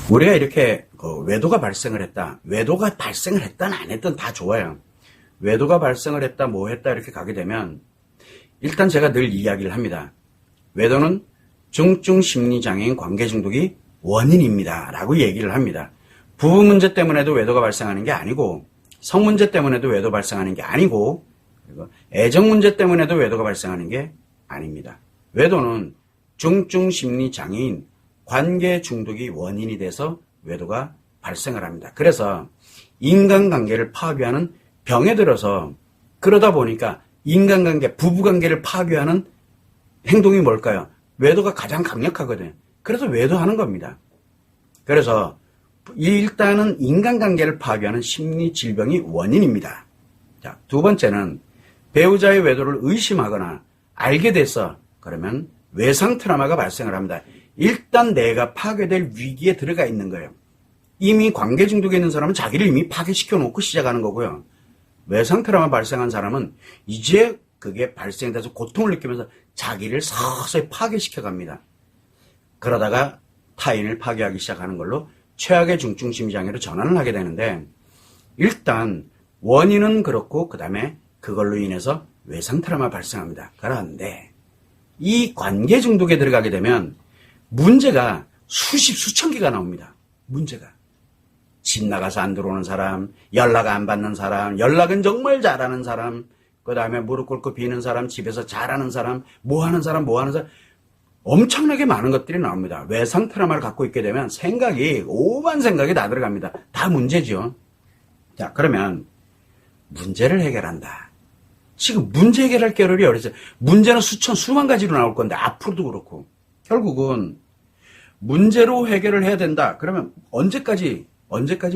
우리가 이렇게 외도가 발생을 했다. 외도가 발생을 했든 안 했든 다 좋아요. 외도가 발생을 했다, 뭐 했다 이렇게 가게 되면 일단 제가 늘 이야기를 합니다. 외도는 중증 심리장애인 관계 중독이 원인입니다. 라고 얘기를 합니다. 부부 문제 때문에도 외도가 발생하는 게 아니고, 성 문제 때문에도 외도 발생하는 게 아니고, 그리고 애정 문제 때문에도 외도가 발생하는 게 아닙니다. 외도는 중증 심리장애인 관계 중독이 원인이 돼서 외도가 발생을 합니다. 그래서 인간관계를 파괴하는 병에 들어서 그러다 보니까 인간관계, 부부관계를 파괴하는 행동이 뭘까요? 외도가 가장 강력하거든요. 그래서 외도하는 겁니다. 그래서 일단은 인간관계를 파괴하는 심리질병이 원인입니다. 자, 두 번째는 배우자의 외도를 의심하거나 알게 돼서 그러면 외상 트라우마가 발생을 합니다. 일단 내가 파괴될 위기에 들어가 있는 거예요. 이미 관계 중독에 있는 사람은 자기를 이미 파괴시켜 놓고 시작하는 거고요. 외상 트라우마 발생한 사람은 이제 그게 발생돼서 고통을 느끼면서 자기를 서서히 파괴시켜 갑니다. 그러다가 타인을 파괴하기 시작하는 걸로 최악의 중증 심리장애로 전환을 하게 되는데, 일단 원인은 그렇고 그 다음에 그걸로 인해서 외상 트라우마 발생합니다. 그런데 이 관계 중독에 들어가게 되면 문제가 수천 개가 나옵니다. 문제가. 집 나가서 안 들어오는 사람, 연락 안 받는 사람, 연락은 정말 잘하는 사람, 그 다음에 무릎 꿇고 비는 사람, 집에서 잘하는 사람, 뭐 하는 사람, 엄청나게 많은 것들이 나옵니다. 외상 트라우마를 갖고 있게 되면 오만 생각이 다 들어갑니다. 다 문제죠. 자, 그러면 문제를 해결한다. 지금 문제 해결할 겨를이 어딨어요. 문제는 수만 가지로 나올 건데 앞으로도 그렇고 결국은 문제로 해결을 해야 된다. 그러면 언제까지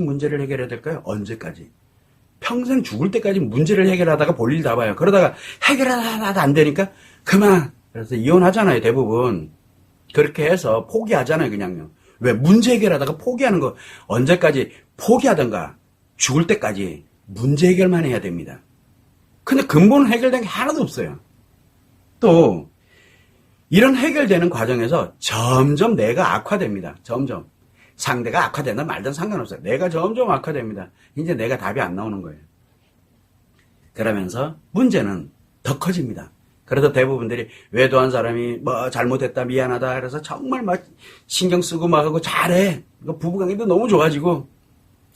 문제를 해결해야 될까요? 언제까지? 평생 죽을 때까지 문제를 해결하다가 볼일 다 봐요. 그러다가 해결하다가 안 되니까 그만. 그래서 이혼하잖아요, 대부분. 그렇게 해서 포기하잖아요, 그냥요. 왜? 문제 해결하다가 포기하는 거 언제까지 포기하던가 죽을 때까지 문제 해결만 해야 됩니다. 근데 근본 해결된 게 하나도 없어요. 또 이런 해결되는 과정에서 점점 내가 악화됩니다. 점점. 상대가 악화되든 말든 상관없어요. 내가 점점 악화됩니다. 이제 내가 답이 안 나오는 거예요. 그러면서 문제는 더 커집니다. 그래서 대부분들이 외도한 사람이 뭐 잘못했다, 미안하다 그래서 정말 막 신경 쓰고 막 하고 잘해. 부부관계도 너무 좋아지고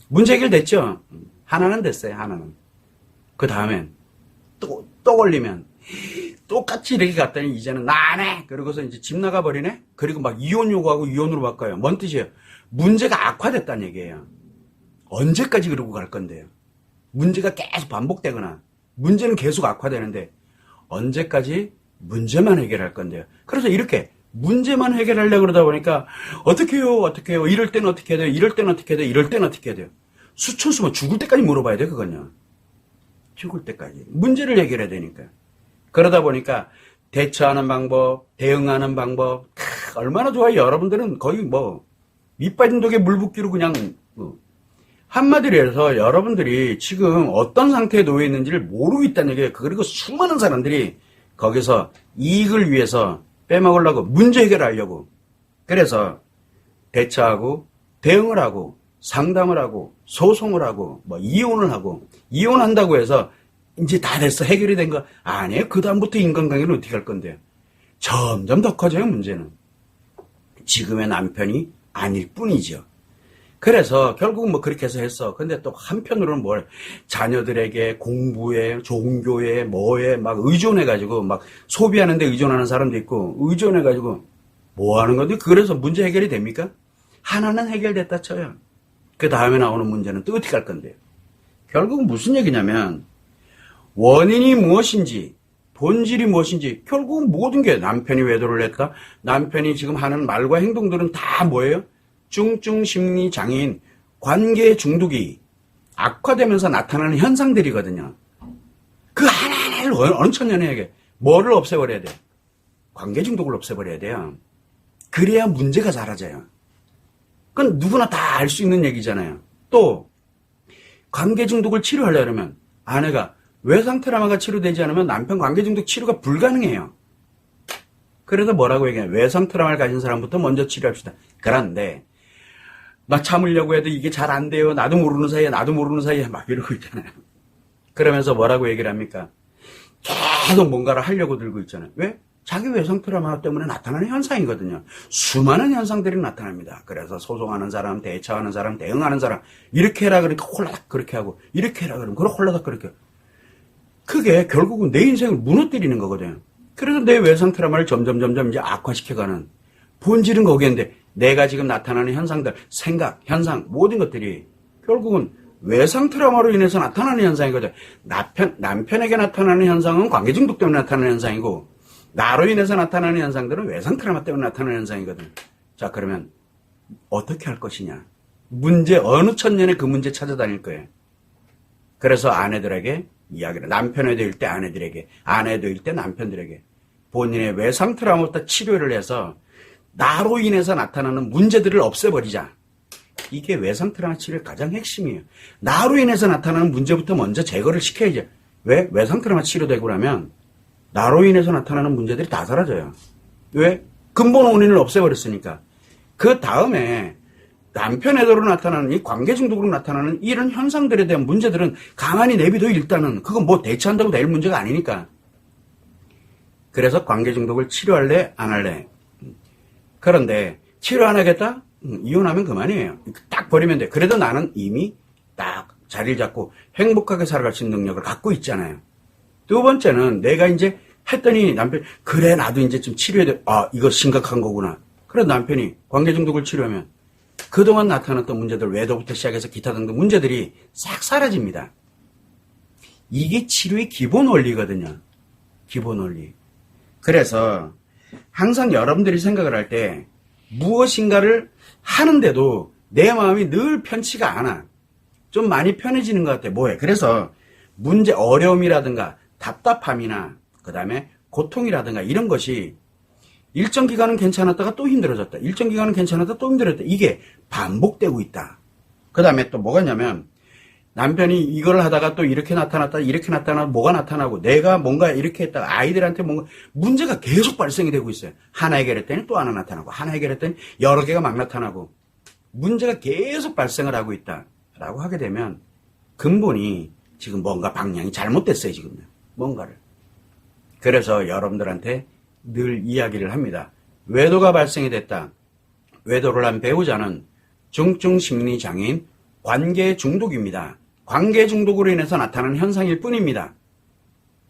문제 해결됐죠. 하나는 됐어요. 하나는. 그 다음엔 또 걸리면 똑같이 이렇게 갔더니 이제는 나 안 해. 그러고서 이제 집 나가버리네. 그리고 막 이혼 요구하고 이혼으로 바꿔요. 뭔 뜻이에요? 문제가 악화됐다는 얘기예요. 언제까지 그러고 갈 건데요? 문제가 계속 반복되거나 문제는 계속 악화되는데 언제까지 문제만 해결할 건데요? 그래서 이렇게 문제만 해결하려고 그러다 보니까 어떻게 해요? 이럴 때는 어떻게 해야 돼요? 이럴 때는 어떻게 해야 돼요? 이럴 때는 어떻게 해야 돼요? 수천 죽을 때까지 물어봐야 돼요, 그건요. 죽을 때까지. 문제를 해결해야 되니까. 그러다 보니까 대처하는 방법, 대응하는 방법, 얼마나 좋아요. 여러분들은 거의 밑 빠진 독에 물 붓기로 그냥, 한마디로 해서 여러분들이 지금 어떤 상태에 놓여 있는지를 모르고 있다는 얘기예요. 그리고 수많은 사람들이 거기서 이익을 위해서 빼먹으려고, 문제 해결하려고. 그래서 대처하고, 대응을 하고, 상담을 하고, 소송을 하고, 이혼을 하고, 이혼한다고 해서 이제 다 됐어. 해결이 된 거 아니에요. 그 다음부터 인간관계는 어떻게 할 건데요? 점점 더 커져요, 문제는. 지금의 남편이 아닐 뿐이죠. 그래서 결국은 그렇게 해서 했어. 근데 또 한편으로는 자녀들에게 공부에, 종교에, 막 의존해가지고 막 소비하는데 의존하는 사람도 있고 의존해가지고 뭐 하는 건데 그래서 문제 해결이 됩니까? 하나는 해결됐다 쳐요. 그 다음에 나오는 문제는 또 어떻게 할 건데요? 결국은 무슨 얘기냐면 원인이 무엇인지 본질이 무엇인지 결국은 모든 게 남편이 외도를 했다. 남편이 지금 하는 말과 행동들은 다 뭐예요? 중증 심리 장애인 관계 중독이 악화되면서 나타나는 현상들이거든요. 그 하나하나를 어느 천년에게 뭐를 없애버려야 돼요? 관계 중독을 없애버려야 돼요. 그래야 문제가 사라져요. 그건 누구나 다 알 수 있는 얘기잖아요. 또 관계 중독을 치료하려면 아내가 외상 트라우마가 치료되지 않으면 남편 관계 중독 치료가 불가능해요. 그래서 뭐라고 얘기해요? 외상 트라우마를 가진 사람부터 먼저 치료합시다. 그런데 막 참으려고 해도 이게 잘 안 돼요. 나도 모르는 사이에 막 이러고 있잖아요. 그러면서 뭐라고 얘기를 합니까? 계속 뭔가를 하려고 들고 있잖아요. 왜? 자기 외상 트라우마 때문에 나타나는 현상이거든요. 수많은 현상들이 나타납니다. 그래서 소송하는 사람, 대처하는 사람, 대응하는 사람, 이렇게 해라 그러니까 홀라닥 그렇게 하고, 이렇게 해라 그러면 홀라닥 그렇게 하고. 그게 결국은 내 인생을 무너뜨리는 거거든요. 그래서 내 외상 트라우마를 점점 이제 악화시켜가는 본질은 거기인데, 내가 지금 나타나는 현상들, 생각, 현상, 모든 것들이 결국은 외상 트라우마로 인해서 나타나는 현상이거든. 남편에게 나타나는 현상은 관계 중독 때문에 나타나는 현상이고, 나로 인해서 나타나는 현상들은 외상 트라우마 때문에 나타나는 현상이거든. 자, 그러면 어떻게 할 것이냐? 문제, 어느 천년에 그 문제 찾아다닐 거예요. 그래서 아내들에게 이야기를, 남편에 대일 때 아내들에게, 아내에 대일 때 남편들에게 본인의 외상 트라우마부터 치료를 해서 나로 인해서 나타나는 문제들을 없애버리자. 이게 외상 트라우마 치료의 가장 핵심이에요. 나로 인해서 나타나는 문제부터 먼저 제거를 시켜야죠. 왜? 외상 트라우마 치료되고 나면 나로 인해서 나타나는 문제들이 다 사라져요. 왜? 근본 원인을 없애버렸으니까. 그 다음에 남편에도로 나타나는 이 관계 중독으로 나타나는 이런 현상들에 대한 문제들은 가만히 내비둬 일단은. 그건 뭐 대처한다고 될 문제가 아니니까. 그래서 관계 중독을 치료할래? 안 할래? 그런데 치료 안 하겠다? 이혼하면 그만이에요. 딱 버리면 돼. 그래도 나는 이미 딱 자리를 잡고 행복하게 살아갈 수 있는 능력을 갖고 있잖아요. 두 번째는 내가 이제 했더니 남편이 그래 나도 이제 좀 치료해야 돼. 아 이거 심각한 거구나. 그래 남편이 관계 중독을 치료하면 그동안 나타났던 문제들 외도부터 시작해서 기타 등등 문제들이 싹 사라집니다. 이게 치료의 기본 원리거든요. 기본 원리. 그래서 항상 여러분들이 생각을 할 때 무엇인가를 하는데도 내 마음이 늘 편치가 않아. 좀 많이 편해지는 것 같아. 뭐해? 그래서 문제, 어려움이라든가 답답함이나 그 다음에 고통이라든가 이런 것이 일정 기간은 괜찮았다가 또 힘들어졌다. 일정 기간은 괜찮았다가 또 힘들어졌다. 이게 반복되고 있다. 그 다음에 또 뭐가 있냐면 남편이 이걸 하다가 또 이렇게 나타났다 이렇게 나타나고 뭐가 나타나고 내가 뭔가 이렇게 했다가 아이들한테 뭔가 문제가 계속 발생이 되고 있어요. 하나 해결했더니 또 하나 나타나고 하나 해결했더니 여러 개가 막 나타나고 문제가 계속 발생을 하고 있다라고 하게 되면 근본이 지금 뭔가 방향이 잘못됐어요. 지금 뭔가를. 그래서 여러분들한테 늘 이야기를 합니다. 외도가 발생이 됐다. 외도를 한 배우자는 중증심리장애인 관계 중독입니다. 관계 중독으로 인해서 나타나는 현상일 뿐입니다.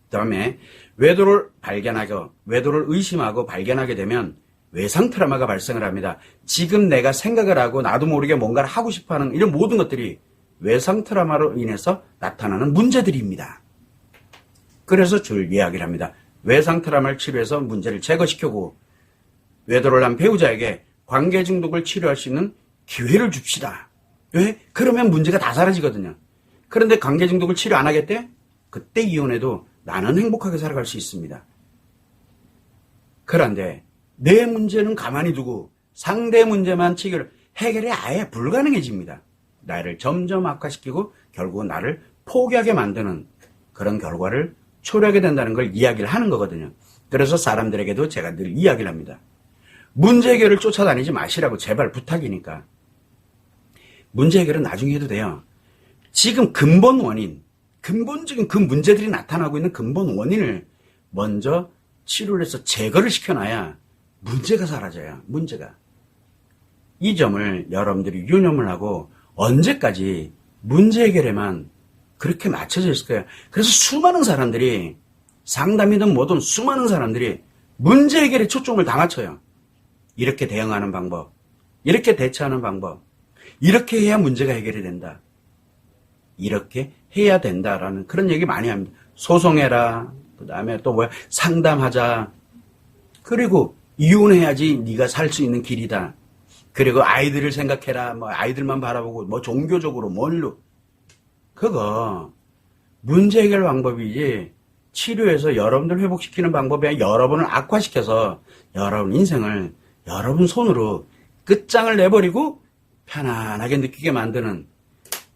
그 다음에 외도를 발견하고 외도를 의심하고 발견하게 되면 외상 트라우마가 발생을 합니다. 지금 내가 생각을 하고 나도 모르게 뭔가를 하고 싶어하는 이런 모든 것들이 외상 트라우마로 인해서 나타나는 문제들입니다. 그래서 줄 이야기를 합니다. 외상 트라우마를 치료해서 문제를 제거시키고 외도를 한 배우자에게 관계 중독을 치료할 수 있는 기회를 줍시다. 왜? 그러면 문제가 다 사라지거든요. 그런데 관계 중독을 치료 안 하겠대? 그때 이혼해도 나는 행복하게 살아갈 수 있습니다. 그런데 내 문제는 가만히 두고 상대 문제만 해결이 아예 불가능해집니다. 나를 점점 악화시키고 결국은 나를 포기하게 만드는 그런 결과를 초래하게 된다는 걸 이야기를 하는 거거든요. 그래서 사람들에게도 제가 늘 이야기를 합니다. 문제 해결을 쫓아다니지 마시라고 제발 부탁이니까. 문제 해결은 나중에 해도 돼요. 지금 근본 원인, 근본적인 그 문제들이 나타나고 있는 근본 원인을 먼저 치료를 해서 제거를 시켜놔야 문제가 사라져요. 문제가. 이 점을 여러분들이 유념을 하고 언제까지 문제 해결에만 그렇게 맞춰져 있을 거예요. 그래서 수많은 사람들이 상담이든 뭐든 수많은 사람들이 문제 해결에 초점을 다 맞춰요. 이렇게 대응하는 방법, 이렇게 대처하는 방법, 이렇게 해야 문제가 해결이 된다. 이렇게 해야 된다라는 그런 얘기 많이 합니다. 소송해라. 그 다음에 또 뭐야? 상담하자. 그리고 이혼해야지 네가 살 수 있는 길이다. 그리고 아이들을 생각해라. 뭐 아이들만 바라보고 뭐 종교적으로 뭘로. 그거 문제 해결 방법이지 치료해서 여러분들 회복시키는 방법이 아니라 여러분을 악화시켜서 여러분 인생을 여러분 손으로 끝장을 내버리고 편안하게 느끼게 만드는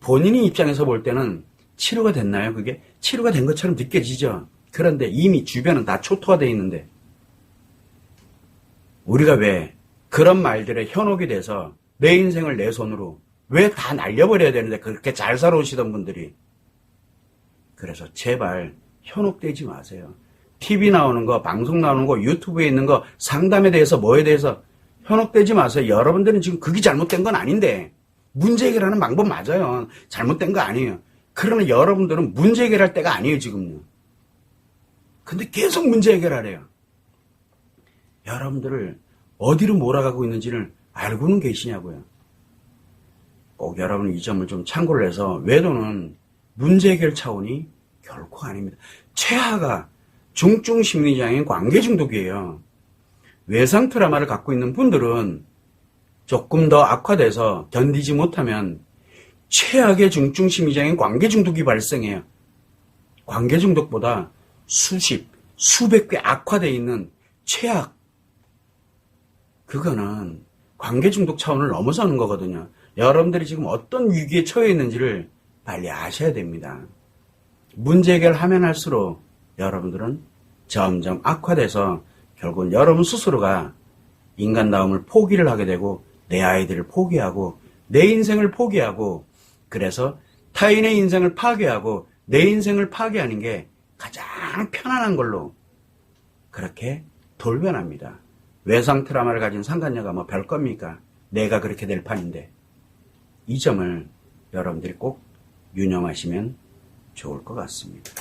본인이 입장에서 볼 때는 치료가 됐나요? 그게 치료가 된 것처럼 느껴지죠. 그런데 이미 주변은 다 초토화되어 있는데 우리가 왜 그런 말들에 현혹이 돼서 내 인생을 내 손으로 왜 다 날려버려야 되는데 그렇게 잘 살아오시던 분들이. 그래서 제발 현혹되지 마세요. TV 나오는 거, 방송 나오는 거, 유튜브에 있는 거, 상담에 대해서 뭐에 대해서 현혹되지 마세요. 여러분들은 지금 그게 잘못된 건 아닌데 문제 해결하는 방법 맞아요. 잘못된 거 아니에요. 그러나 여러분들은 문제 해결할 때가 아니에요, 지금요. 근데 계속 문제 해결하래요. 여러분들을 어디로 몰아가고 있는지를 알고는 계시냐고요. 꼭 여러분 이 점을 좀 참고를 해서 외도는 문제 해결 차원이 결코 아닙니다. 최하가 중증 심리장애인 관계 중독이에요. 외상 트라우마를 갖고 있는 분들은 조금 더 악화돼서 견디지 못하면 최악의 중증 심리장애인 관계 중독이 발생해요. 관계 중독보다 수백 배 악화되어 있는 최악. 그거는 관계 중독 차원을 넘어서는 거거든요. 여러분들이 지금 어떤 위기에 처해 있는지를 빨리 아셔야 됩니다. 문제 해결하면 할수록 여러분들은 점점 악화돼서 결국은 여러분 스스로가 인간다움을 포기를 하게 되고 내 아이들을 포기하고 내 인생을 포기하고 그래서 타인의 인생을 파괴하고 내 인생을 파괴하는 게 가장 편안한 걸로 그렇게 돌변합니다. 외상 트라우마를 가진 상간녀가 뭐 별겁니까? 내가 그렇게 될 판인데. 이 점을 여러분들이 꼭 유념하시면 좋을 것 같습니다.